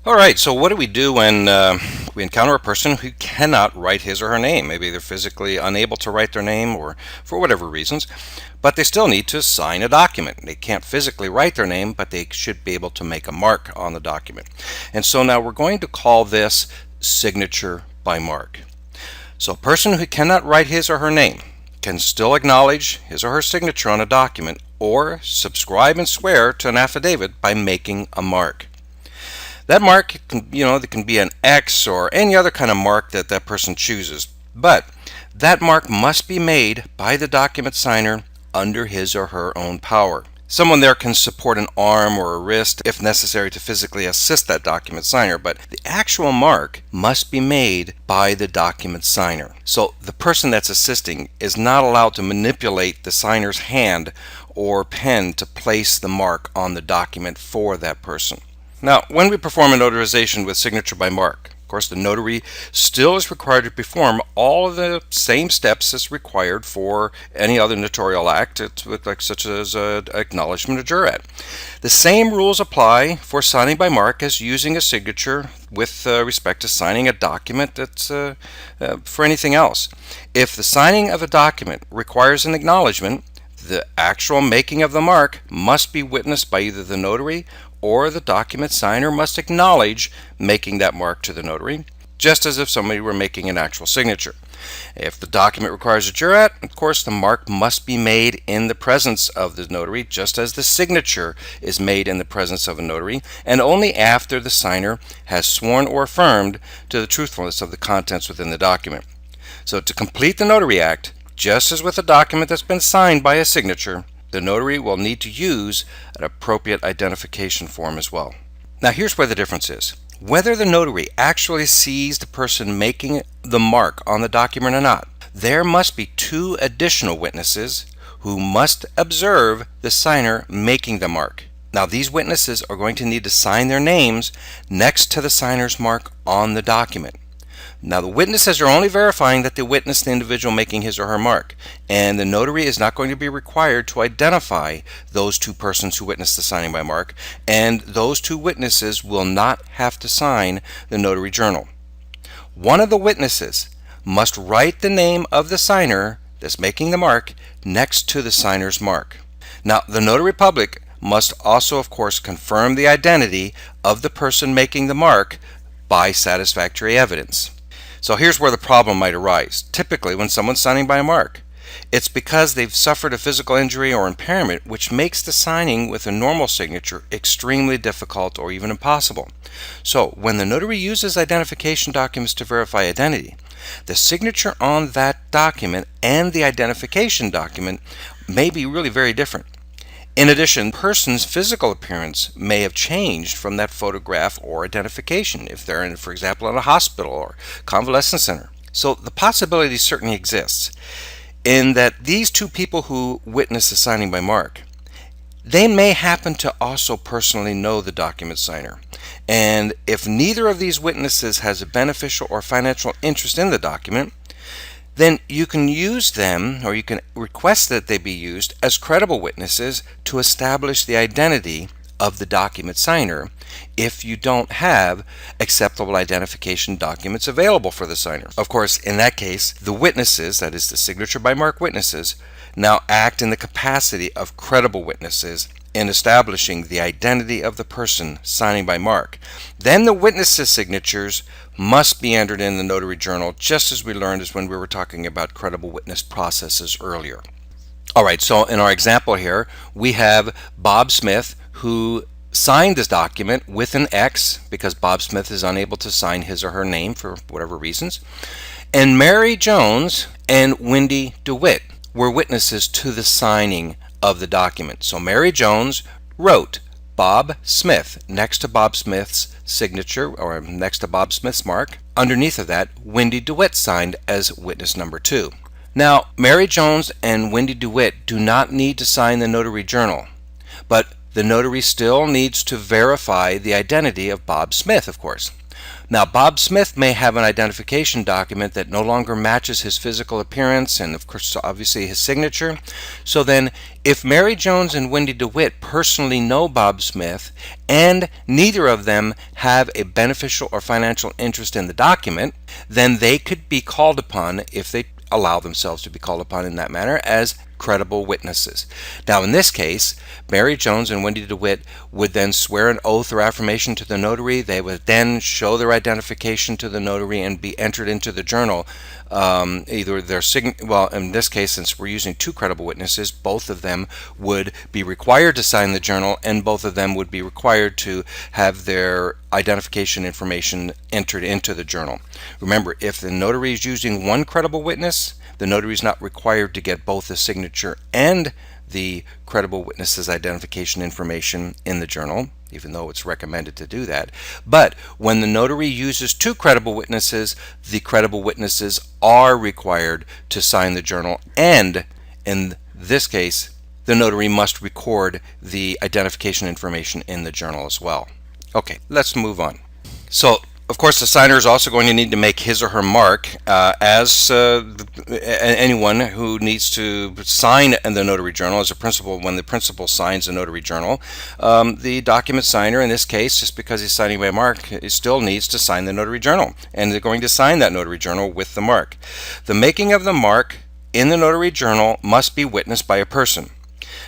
All right, so what do we do when we encounter a person who cannot write his or her name? Maybe they're physically unable to write their name or for whatever reasons, but they still need to sign a document. They can't physically write their name, but they should be able to make a mark on the document. And so now we're going to call this signature by mark. So a person who cannot write his or her name can still acknowledge his or her signature on a document or subscribe and swear to an affidavit by making a mark. That mark can be an X or any other kind of mark that that person chooses, but that mark must be made by the document signer under his or her own power. Someone there can support an arm or a wrist if necessary to physically assist that document signer, but the actual mark must be made by the document signer. So the person that's assisting is not allowed to manipulate the signer's hand or pen to place the mark on the document for that person. Now, when we perform a notarization with signature by mark, of course, the notary still is required to perform all of the same steps as required for any other notarial act, such as acknowledgement of jurat. The same rules apply for signing by mark as using a signature with respect to signing a document that's for anything else. If the signing of a document requires an acknowledgement, the actual making of the mark must be witnessed by either the notary or the document signer must acknowledge making that mark to the notary, just as if somebody were making an actual signature. If the document requires a jurat, of course the mark must be made in the presence of the notary, just as the signature is made in the presence of a notary, and only after the signer has sworn or affirmed to the truthfulness of the contents within the document. So to complete the notary act, just as with a document that's been signed by a signature, the notary will need to use an appropriate identification form as well. Now here's where the difference is. Whether the notary actually sees the person making the mark on the document or not, there must be two additional witnesses who must observe the signer making the mark. Now these witnesses are going to need to sign their names next to the signer's mark on the document. Now the witnesses are only verifying that they witnessed the individual making his or her mark, and the notary is not going to be required to identify those two persons who witnessed the signing by mark, and those two witnesses will not have to sign the notary journal. One of the witnesses must write the name of the signer that's making the mark next to the signer's mark. Now the notary public must also, of course, confirm the identity of the person making the mark by satisfactory evidence. So here's where the problem might arise. Typically, when someone's signing by a mark, it's because they've suffered a physical injury or impairment, which makes the signing with a normal signature extremely difficult or even impossible. So when the notary uses identification documents to verify identity, the signature on that document and the identification document may be really very different. In addition, the person's physical appearance may have changed from that photograph or identification if they're in, for example, in a hospital or convalescent center. So the possibility certainly exists in that these two people who witness the signing by mark, they may happen to also personally know the document signer. And if neither of these witnesses has a beneficial or financial interest in the document, then you can use them, or you can request that they be used as credible witnesses to establish the identity of the document signer if you don't have acceptable identification documents available for the signer. Of course, in that case, the witnesses, that is the signature by mark witnesses, now act in the capacity of credible witnesses in establishing the identity of the person signing by mark. Then the witnesses' signatures must be entered in the notary journal, just as we learned as when we were talking about credible witness processes earlier. Alright, so in our example here, we have Bob Smith, who signed this document with an X because Bob Smith is unable to sign his or her name for whatever reasons, and Mary Jones and Wendy DeWitt were witnesses to the signing of the document. So Mary Jones wrote Bob Smith next to Bob Smith's signature, or next to Bob Smith's mark. Underneath of that, Wendy DeWitt signed as witness number 2. Now, Mary Jones and Wendy DeWitt do not need to sign the notary journal, but the notary still needs to verify the identity of Bob Smith, of course. Now, Bob Smith may have an identification document that no longer matches his physical appearance and, of course, obviously his signature. So then, if Mary Jones and Wendy DeWitt personally know Bob Smith and neither of them have a beneficial or financial interest in the document, then they could be called upon, if they allow themselves to be called upon in that manner, as credible witnesses. Now, in this case, Mary Jones and Wendy DeWitt would then swear an oath or affirmation to the notary. They would then show their identification to the notary and be entered into the journal. Either their well, in this case, since we're using two credible witnesses, both of them would be required to sign the journal, and both of them would be required to have their identification information entered into the journal. Remember, if the notary is using one credible witness, the notary is not required to get both the signature and the credible witness's identification information in the journal, even though it's recommended to do that. But when the notary uses two credible witnesses, the credible witnesses are required to sign the journal, and in this case, the notary must record the identification information in the journal as well. Okay, let's move on. So, of course, the signer is also going to need to make his or her mark, as anyone who needs to sign in the notary journal. As a principal, when the principal signs a notary journal, the document signer, in this case, just because he's signing by mark, he still needs to sign the notary journal, and they're going to sign that notary journal with the mark. The making of the mark in the notary journal must be witnessed by a person.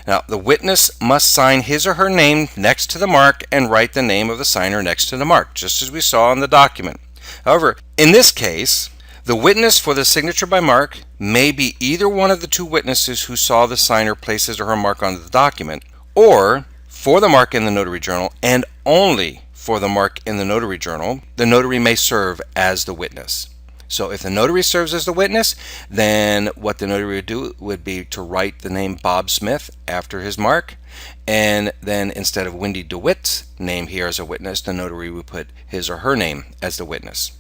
Now, the witness must sign his or her name next to the mark and write the name of the signer next to the mark, just as we saw in the document. However, in this case, the witness for the signature by mark may be either one of the two witnesses who saw the signer place his or her mark on the document, or for the mark in the notary journal, and only for the mark in the notary journal, the notary may serve as the witness. So if the notary serves as the witness, then what the notary would do would be to write the name Bob Smith after his mark, and then instead of Wendy DeWitt's name here as a witness, the notary would put his or her name as the witness.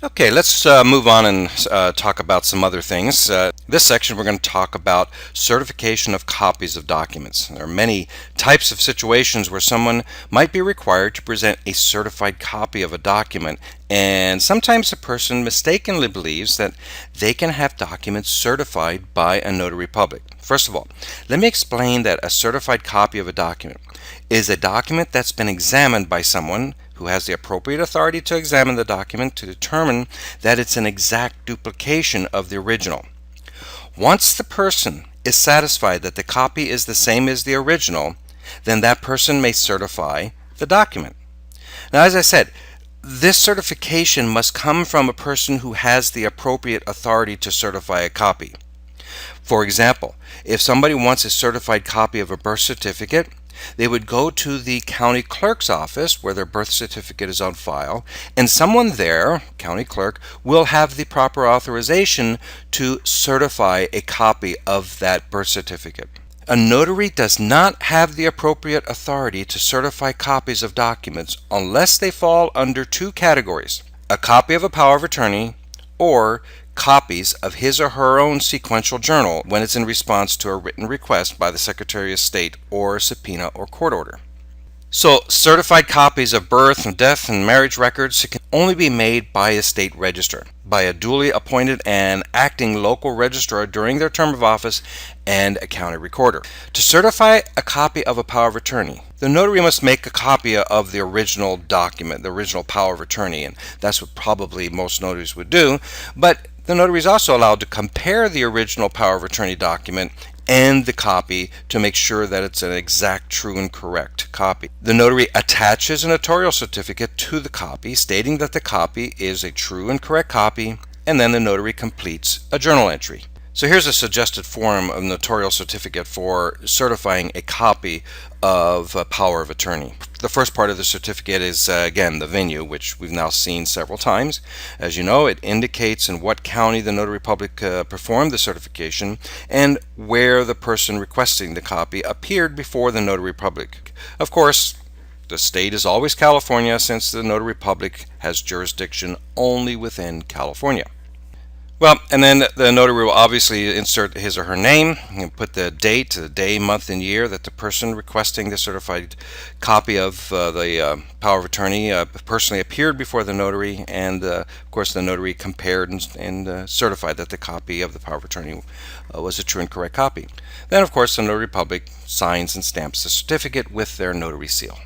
Okay, let's move on and talk about some other things. This section we're going to talk about certification of copies of documents. There are many types of situations where someone might be required to present a certified copy of a document, and sometimes a person mistakenly believes that they can have documents certified by a notary public. First of all, let me explain that a certified copy of a document is a document that's been examined by someone who has the appropriate authority to examine the document to determine that it's an exact duplication of the original. Once the person is satisfied that the copy is the same as the original, then that person may certify the document. Now, as I said, this certification must come from a person who has the appropriate authority to certify a copy. For example, if somebody wants a certified copy of a birth certificate, they would go to the county clerk's office where their birth certificate is on file, and someone there, county clerk, will have the proper authorization to certify a copy of that birth certificate. A notary does not have the appropriate authority to certify copies of documents unless they fall under two categories: a copy of a power of attorney or copies of his or her own sequential journal when it's in response to a written request by the Secretary of State or a subpoena or court order. So, certified copies of birth and death and marriage records can only be made by a state registrar, by a duly appointed and acting local registrar during their term of office, and a county recorder. To certify a copy of a power of attorney, the notary must make a copy of the original document, the original power of attorney, and that's what probably most notaries would do, but the notary is also allowed to compare the original power of attorney document and the copy to make sure that it's an exact, true, and correct copy. The notary attaches a notarial certificate to the copy stating that the copy is a true and correct copy, and then the notary completes a journal entry. So here's a suggested form of notarial certificate for certifying a copy of a power of attorney. The first part of the certificate is, again, the venue, which we've now seen several times. As you know, it indicates in what county the notary public performed the certification and where the person requesting the copy appeared before the notary public. Of course, the state is always California, since the notary public has jurisdiction only within California. Well, and then the notary will obviously insert his or her name and put the date, the day, month, and year that the person requesting the certified copy of the power of attorney personally appeared before the notary, and of course the notary compared and certified that the copy of the power of attorney was a true and correct copy. Then, of course, the notary public signs and stamps the certificate with their notary seal.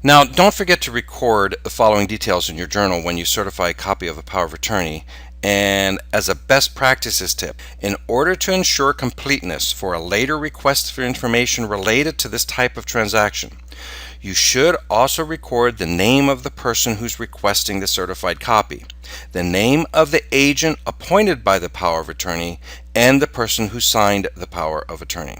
Now, don't forget to record the following details in your journal when you certify a copy of a power of attorney. And as a best practices tip, in order to ensure completeness for a later request for information related to this type of transaction, you should also record the name of the person who's requesting the certified copy, the name of the agent appointed by the power of attorney, and the person who signed the power of attorney.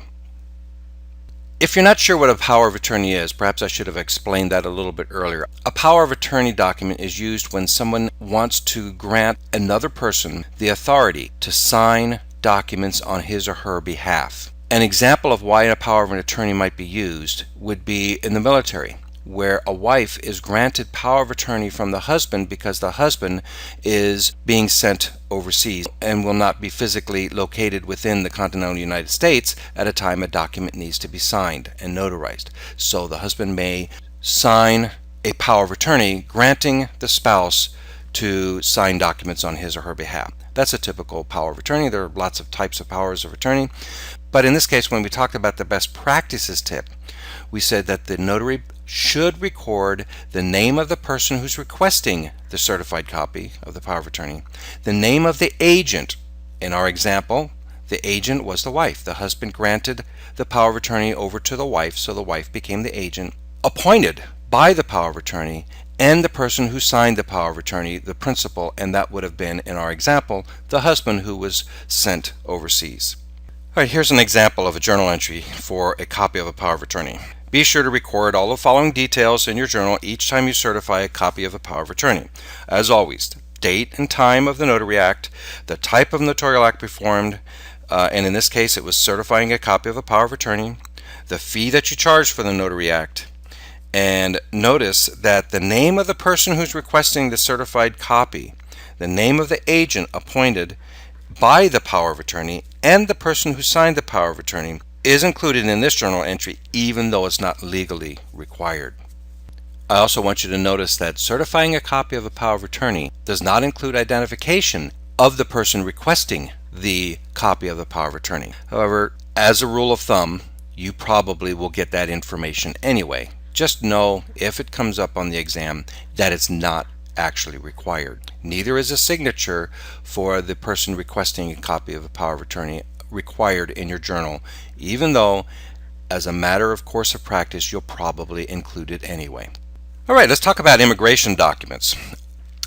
If you're not sure what a power of attorney is, perhaps I should have explained that a little bit earlier. A power of attorney document is used when someone wants to grant another person the authority to sign documents on his or her behalf. An example of why a power of an attorney might be used would be in the military, where a wife is granted power of attorney from the husband because the husband is being sent overseas and will not be physically located within the continental United States at a time a document needs to be signed and notarized. So the husband may sign a power of attorney granting the spouse to sign documents on his or her behalf. That's a typical power of attorney. There are lots of types of powers of attorney. But in this case, when we talked about the best practices tip, we said that the notary should record the name of the person who's requesting the certified copy of the power of attorney, the name of the agent. In our example, the agent was the wife. The husband granted the power of attorney over to the wife, so the wife became the agent, appointed by the power of attorney, and the person who signed the power of attorney, the principal, and that would have been, in our example, the husband who was sent overseas. All right, here's an example of a journal entry for a copy of a power of attorney. Be sure to record all the following details in your journal each time you certify a copy of a power of attorney. As always, date and time of the notary act, the type of notarial act performed, and in this case it was certifying a copy of a power of attorney, the fee that you charge for the notary act, and notice that the name of the person who's requesting the certified copy, the name of the agent appointed by the power of attorney, and the person who signed the power of attorney is included in this journal entry even though it's not legally required. I also want you to notice that certifying a copy of a power of attorney does not include identification of the person requesting the copy of the power of attorney. However, as a rule of thumb, you probably will get that information anyway. Just know, if it comes up on the exam, that it's not actually required. Neither is a signature for the person requesting a copy of a power of attorney required in your journal, even though as a matter of course of practice you'll probably include it anyway. All right, let's talk about immigration documents.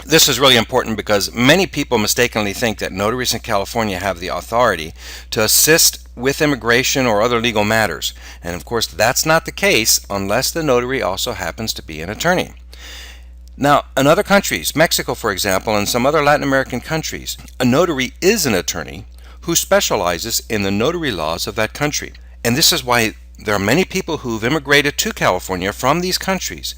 This is really important because many people mistakenly think that notaries in California have the authority to assist with immigration or other legal matters, and of course that's not the case unless the notary also happens to be an attorney. Now, in other countries, Mexico for example, and some other Latin American countries, a notary is an attorney who specializes in the notary laws of that country. And this is why there are many people who've immigrated to California from these countries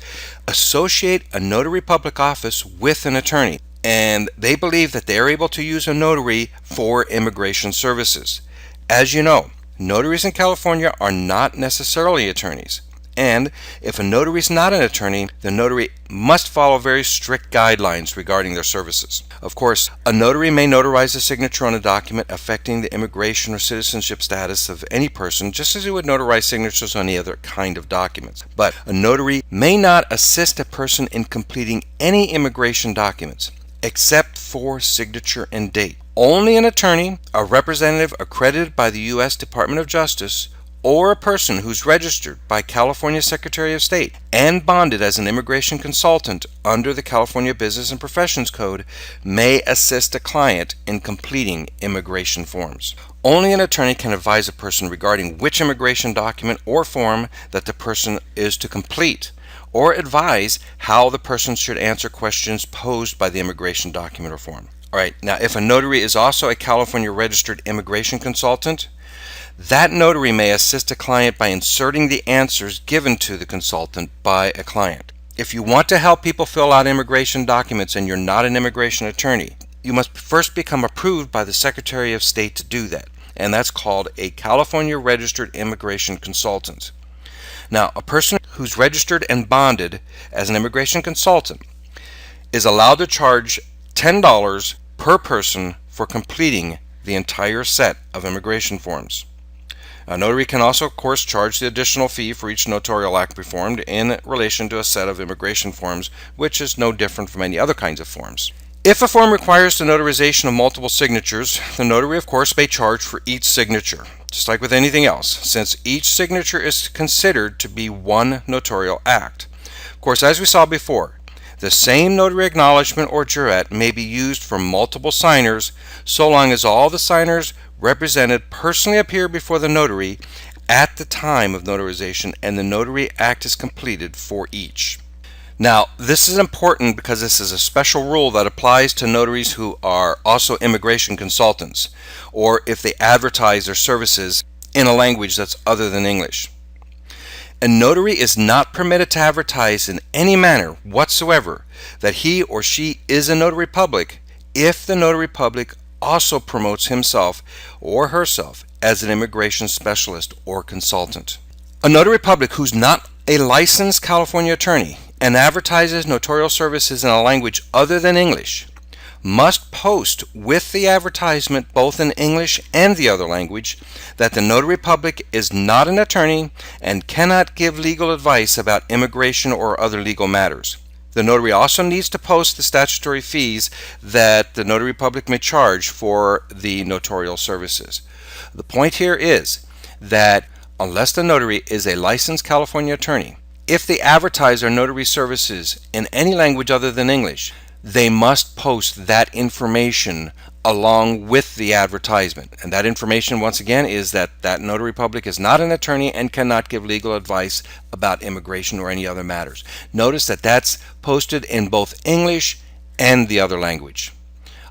associate a notary public office with an attorney, and they believe that they're able to use a notary for immigration services. As you know, notaries in California are not necessarily attorneys. And if a notary is not an attorney, the notary must follow very strict guidelines regarding their services. Of course, a notary may notarize a signature on a document affecting the immigration or citizenship status of any person, just as he would notarize signatures on any other kind of documents. But a notary may not assist a person in completing any immigration documents, except for signature and date. Only an attorney, a representative accredited by the U.S. Department of Justice, or a person who's registered by California Secretary of State and bonded as an immigration consultant under the California Business and Professions Code may assist a client in completing immigration forms. Only an attorney can advise a person regarding which immigration document or form that the person is to complete, or advise how the person should answer questions posed by the immigration document or form. All right, now if a notary is also a California registered immigration consultant, that notary may assist a client by inserting the answers given to the consultant by a client. If you want to help people fill out immigration documents and you're not an immigration attorney, you must first become approved by the Secretary of State to do that, and that's called a California Registered Immigration Consultant. Now, a person who's registered and bonded as an immigration consultant is allowed to charge $10 per person for completing the entire set of immigration forms. A notary can also, of course, charge the additional fee for each notarial act performed in relation to a set of immigration forms, which is no different from any other kinds of forms. If a form requires the notarization of multiple signatures, the notary, of course, may charge for each signature, just like with anything else, since each signature is considered to be one notarial act. Of course, as we saw before, the same notary acknowledgement or jurat may be used for multiple signers so long as all the signers represented personally appear before the notary at the time of notarization and the notary act is completed for each. Now, this is important because this is a special rule that applies to notaries who are also immigration consultants, or if they advertise their services in a language that's other than English. A notary is not permitted to advertise in any manner whatsoever that he or she is a notary public if the notary public also promotes himself or herself as an immigration specialist or consultant. A notary public who's not a licensed California attorney and advertises notarial services in a language other than English must post with the advertisement both in English and the other language that the notary public is not an attorney and cannot give legal advice about immigration or other legal matters. The notary also needs to post the statutory fees that the notary public may charge for the notarial services. The point here is that unless the notary is a licensed California attorney, if they advertise their notary services in any language other than English, they must post that information along with the advertisement. And that information, once again, is that that notary public is not an attorney and cannot give legal advice about immigration or any other matters. Notice that that's posted in both English and the other language.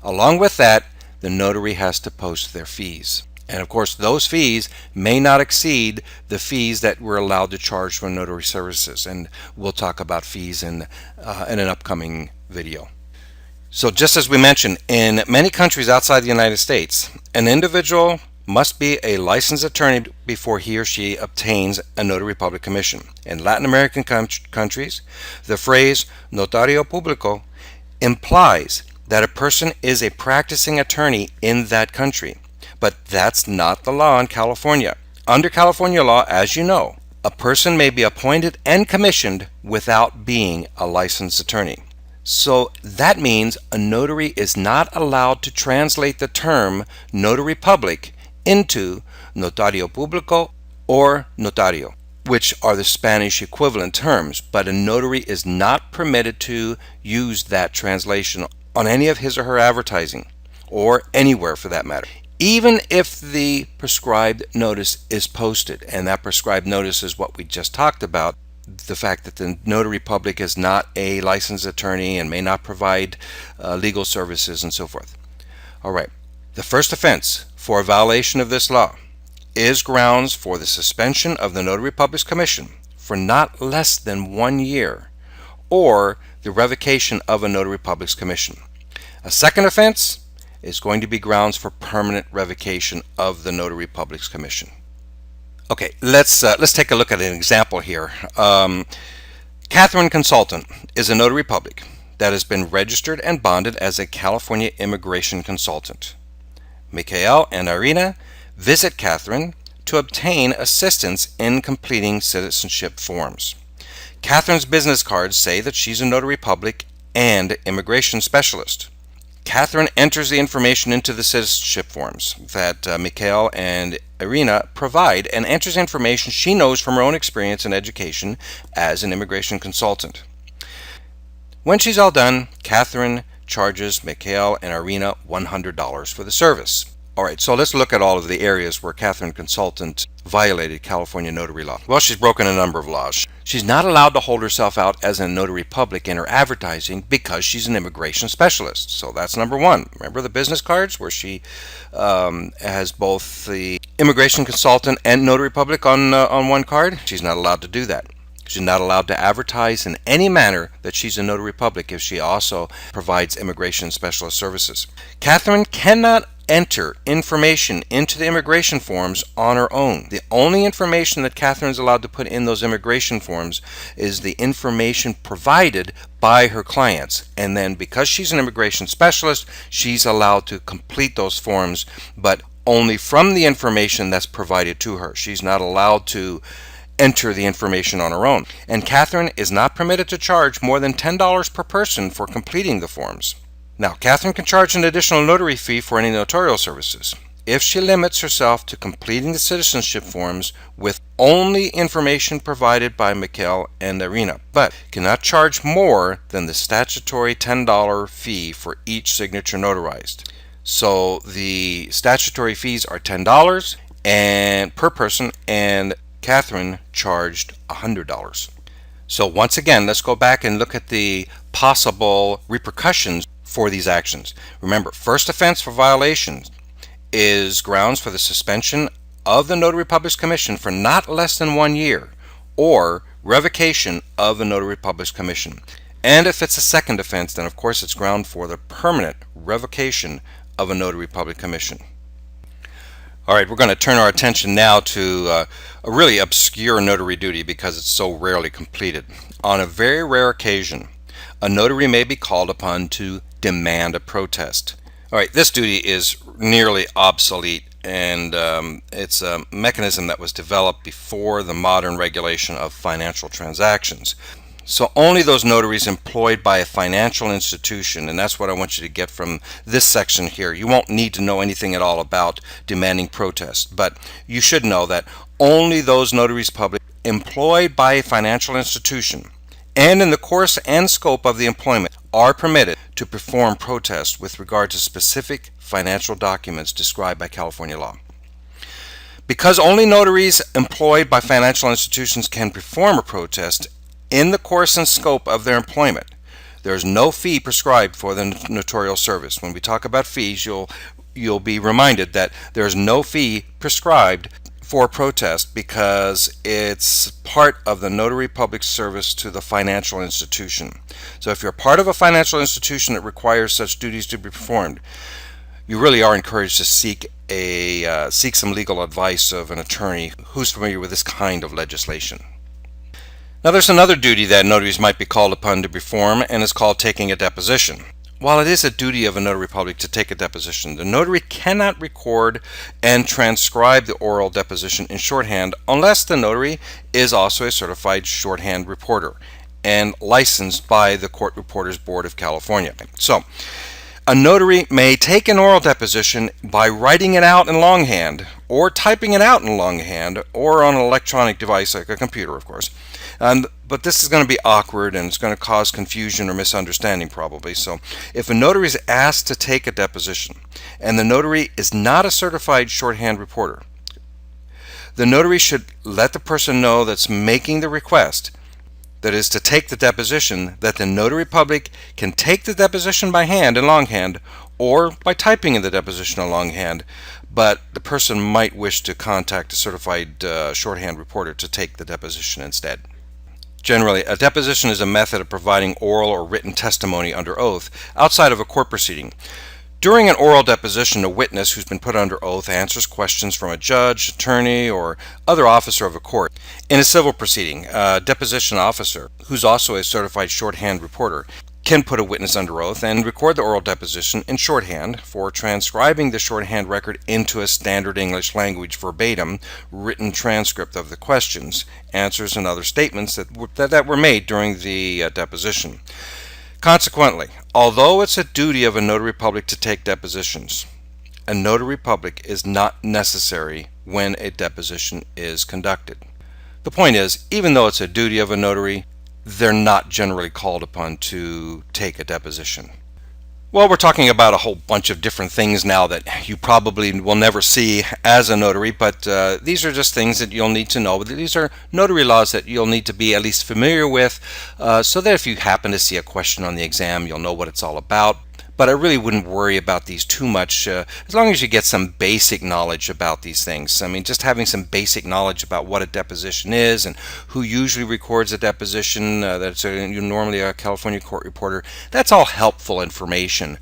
Along with that, the notary has to post their fees. And of course, those fees may not exceed the fees that we're allowed to charge for notary services. And we'll talk about fees in an upcoming video. So just as we mentioned, in many countries outside the United States, an individual must be a licensed attorney before he or she obtains a notary public commission. In Latin American countries, the phrase notario público implies that a person is a practicing attorney in that country. But that's not the law in California. Under California law, as you know, a person may be appointed and commissioned without being a licensed attorney. So that means a notary is not allowed to translate the term notary public into notario público or notario, which are the Spanish equivalent terms, but a notary is not permitted to use that translation on any of his or her advertising, or anywhere for that matter. Even if the prescribed notice is posted, and that prescribed notice is what we just talked about, the fact that the notary public is not a licensed attorney and may not provide legal services and so forth. All right, the first offense for a violation of this law is grounds for the suspension of the notary public's commission for not less than 1 year, or the revocation of a notary public's commission. A second offense is going to be grounds for permanent revocation of the notary public's commission. Okay, let's take a look at an example here. Catherine Consultant is a notary public that has been registered and bonded as a California immigration consultant. Mikhail and Irina visit Catherine to obtain assistance in completing citizenship forms. Catherine's business cards say that she's a notary public and immigration specialist. Catherine enters the information into the citizenship forms that Mikhail and Irina provide, and enters information she knows from her own experience and education as an immigration consultant. When she's all done, Catherine charges Mikhail and Irina $100 for the service. All right, so let's look at all of the areas where Catherine Consultant violated California notary law. Well, she's broken a number of laws. She's not allowed to hold herself out as a notary public in her advertising because she's an immigration specialist. So that's number one. Remember the business cards where she has both the immigration consultant and notary public on one card? She's not allowed to do that. She's not allowed to advertise in any manner that she's a notary public if she also provides immigration specialist services. Catherine cannot enter information into the immigration forms on her own. The only information that Catherine is allowed to put in those immigration forms is the information provided by her clients. And then because she's an immigration specialist, she's allowed to complete those forms, but only from the information that's provided to her. She's not allowed to enter the information on her own. And Catherine is not permitted to charge more than $10 per person for completing the forms. Now, Catherine can charge an additional notary fee for any notarial services if she limits herself to completing the citizenship forms with only information provided by Mikhail and Irina, but cannot charge more than the statutory $10 fee for each signature notarized. So the statutory fees are $10 and per person, and Catherine charged $100. So once again, let's go back and look at the possible repercussions for these actions. Remember, first offense for violation is grounds for the suspension of the Notary Public's commission for not less than 1 year, or revocation of the Notary Public's commission. And if it's a second offense, then of course it's ground for the permanent revocation of a Notary Public commission. All right, we're going to turn our attention now to a really obscure notary duty because it's so rarely completed. On a very rare occasion, a notary may be called upon to demand a protest. All right, this duty is nearly obsolete, and it's a mechanism that was developed before the modern regulation of financial transactions. So only those notaries employed by a financial institution, and that's what I want you to get from this section here. You won't need to know anything at all about demanding protest, but you should know that only those notaries public employed by a financial institution and in the course and scope of the employment are permitted to perform protest with regard to specific financial documents described by California law. Because only notaries employed by financial institutions can perform a protest in the course and scope of their employment, there is no fee prescribed for the notarial service. When we talk about fees, you'll be reminded that there is no fee prescribed for protest because it's part of the notary public service to the financial institution. So if you're part of a financial institution that requires such duties to be performed, you really are encouraged to seek some legal advice of an attorney who's familiar with this kind of legislation. Now there's another duty that notaries might be called upon to perform, and it's called taking a deposition. While it is a duty of a notary public to take a deposition, the notary cannot record and transcribe the oral deposition in shorthand unless the notary is also a certified shorthand reporter and licensed by the Court Reporters Board of California. So, a notary may take an oral deposition by writing it out in longhand or typing it out in longhand or on an electronic device like a computer, of course. But this is going to be awkward and it's going to cause confusion or misunderstanding probably. So if a notary is asked to take a deposition and the notary is not a certified shorthand reporter, the notary should let the person know that's making the request, that is to take the deposition, that the notary public can take the deposition by hand in longhand or by typing in the deposition in longhand, but the person might wish to contact a certified shorthand reporter to take the deposition instead. Generally, a deposition is a method of providing oral or written testimony under oath outside of a court proceeding. During an oral deposition, a witness who's been put under oath answers questions from a judge, attorney, or other officer of a court. In a civil proceeding, a deposition officer, who's also a certified shorthand reporter, can put a witness under oath and record the oral deposition in shorthand for transcribing the shorthand record into a standard English language verbatim written transcript of the questions, answers, and other statements that were made during the deposition. Consequently, although it's a duty of a notary public to take depositions, a notary public is not necessary when a deposition is conducted. The point is, even though it's a duty of a notary, they're not generally called upon to take a deposition. Well, we're talking about a whole bunch of different things now that you probably will never see as a notary, but these are just things that you'll need to know. These are notary laws that you'll need to be at least familiar with so that if you happen to see a question on the exam, you'll know what it's all about. But I really wouldn't worry about these too much, as long as you get some basic knowledge about these things. I mean, just having some basic knowledge about what a deposition is and who usually records a deposition, that's normally a California court reporter. That's all helpful information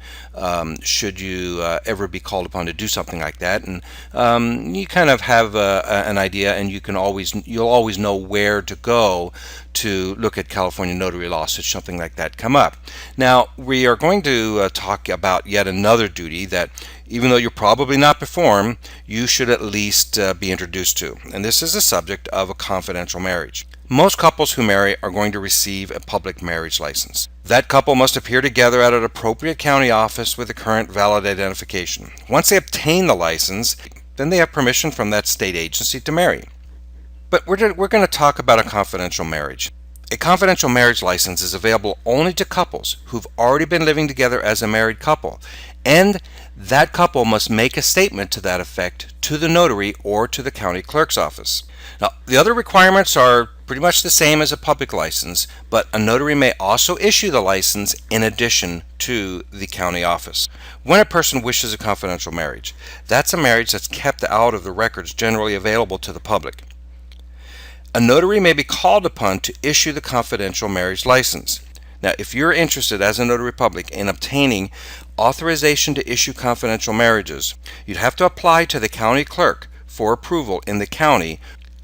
should you ever be called upon to do something like that. And you kind of have an idea, and you'll always know where to go to look at California notary law should something like that come up. Now, we are going to talk about yet another duty that, even though you probably not perform, you should at least be introduced to. And this is the subject of a confidential marriage. Most couples who marry are going to receive a public marriage license. That couple must appear together at an appropriate county office with a current valid identification. Once they obtain the license, then they have permission from that state agency to marry. But we're going to talk about a confidential marriage. A confidential marriage license is available only to couples who've already been living together as a married couple, and that couple must make a statement to that effect to the notary or to the county clerk's office. Now, the other requirements are pretty much the same as a public license, but a notary may also issue the license in addition to the county office. When a person wishes a confidential marriage, that's a marriage that's kept out of the records generally available to the public. A notary may be called upon to issue the confidential marriage license. Now, if you're interested as a notary public in obtaining authorization to issue confidential marriages, you'd have to apply to the county clerk for approval in the county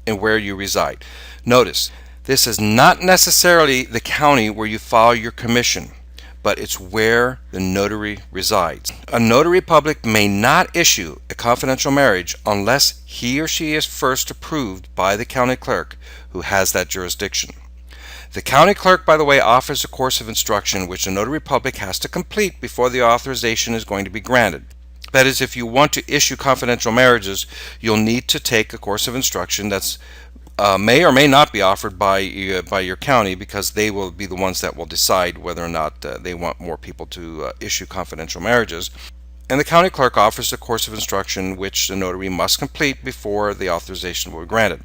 and where you reside. Notice, this is not necessarily the county where you file your commission, but it's where the notary resides. A notary public may not issue a confidential marriage unless he or she is first approved by the county clerk who has that jurisdiction. The county clerk, by the way, offers a course of instruction which a notary public has to complete before the authorization is going to be granted. That is, if you want to issue confidential marriages, you'll need to take a course of instruction that's may or may not be offered by your county, because they will be the ones that will decide whether or not they want more people to issue confidential marriages. And the county clerk offers a course of instruction which the notary must complete before the authorization will be granted.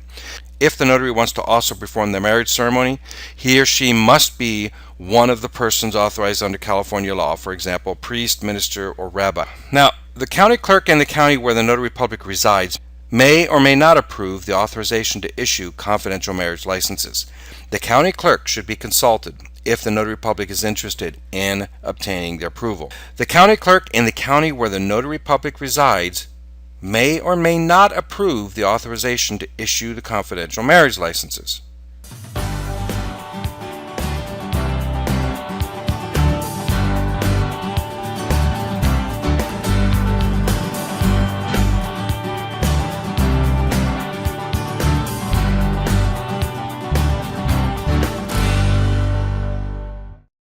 If the notary wants to also perform the marriage ceremony, he or she must be one of the persons authorized under California law, for example, priest, minister, or rabbi. Now, the county clerk in the county where the notary public resides may or may not approve the authorization to issue confidential marriage licenses. The county clerk should be consulted if the notary public is interested in obtaining the approval. The county clerk in the county where the notary public resides may or may not approve the authorization to issue the confidential marriage licenses.